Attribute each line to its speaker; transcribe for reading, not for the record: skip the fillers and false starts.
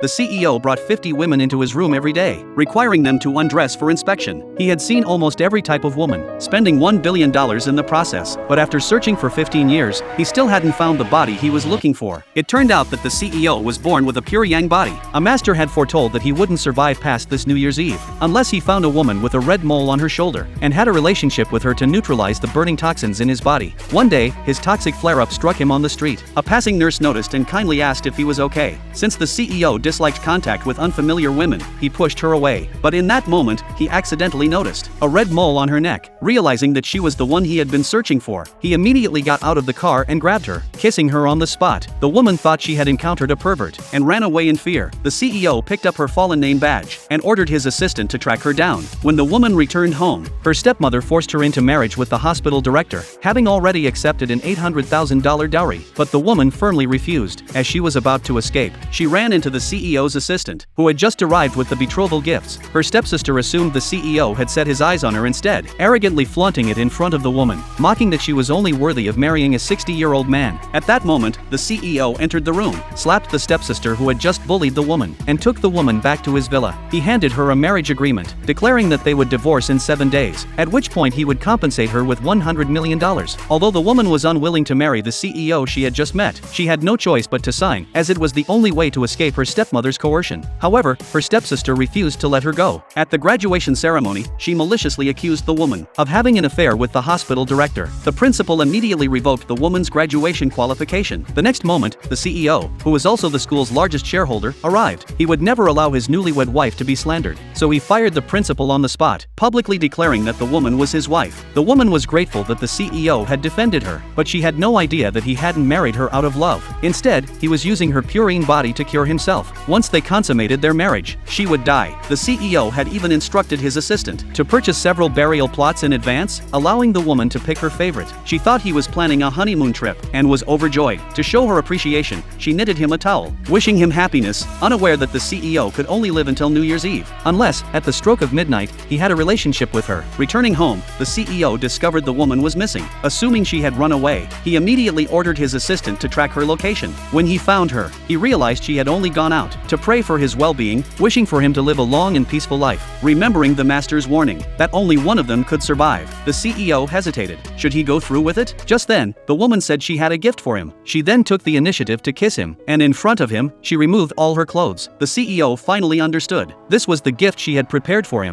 Speaker 1: the CEO brought 50 women into his room every day, requiring them to undress for inspection. He had seen almost every type of woman, spending $1 billion in the process, but after searching for 15 years, he still hadn't found the body he was looking for. It turned out that the CEO was born with a pure yang body. A master had foretold that he wouldn't survive past this New Year's Eve, unless he found a woman with a red mole on her shoulder, and had a relationship with her to neutralize the burning toxins in his body. One day, his toxic flare-up struck him on the street. A passing nurse noticed and kindly asked if he was okay. Since the CEO disliked contact with unfamiliar women, he pushed her away. But in that moment, he accidentally noticed a red mole on her neck. Realizing that she was the one he had been searching for, he immediately got out of the car and grabbed her, kissing her on the spot. The woman thought she had encountered a pervert and ran away in fear. The CEO picked up her fallen name badge and ordered his assistant to track her down. When the woman returned home, her stepmother forced her into marriage with the hospital director, having already accepted an $800,000 dowry. But the woman firmly refused. As she was about to escape, she ran into the CEO's assistant, who had just arrived with the betrothal gifts. Her stepsister assumed the CEO had set his eyes on her instead, arrogantly flaunting it in front of the woman, mocking that she was only worthy of marrying a 60-year-old man. At that moment, the CEO entered the room, slapped the stepsister who had just bullied the woman, and took the woman back to his villa. He handed her a marriage agreement, declaring that they would divorce in 7 days, at which point he would compensate her with $100 million. Although the woman was unwilling to marry the CEO she had just met, she had no choice but to sign, as it was the only way to escape her stepmother's coercion. However, her stepsister refused to let her go. At the graduation ceremony, she maliciously accused the woman of having an affair with the hospital director. The principal immediately revoked the woman's graduation qualification. The next moment, the CEO, who was also the school's largest shareholder, arrived. He would never allow his newlywed wife to be slandered, so he fired the principal on the spot, publicly declaring that the woman was his wife. The woman was grateful that the CEO had defended her, but she had no idea that he hadn't married her out of love. Instead, he was using her purine body to cure himself. Once they consummated their marriage, she would die. The CEO had even instructed his assistant to purchase several burial plots in advance, allowing the woman to pick her favorite. She thought he was planning a honeymoon trip and was overjoyed. To show her appreciation, she knitted him a towel, wishing him happiness, unaware that the CEO could only live until New Year's Eve, unless, at the stroke of midnight, he had a relationship with her. Returning home, the CEO discovered the woman was missing. Assuming she had run away, he immediately ordered his assistant to track her location. When he found her, he realized she had only gone out to pray for his well-being, wishing for him to live a long and peaceful life. Remembering the master's warning that only one of them could survive, the CEO hesitated. Should he go through with it? Just then, the woman said she had a gift for him. She then took the initiative to kiss him, and in front of him, she removed all her clothes. The CEO finally understood. This was the gift she had prepared for him.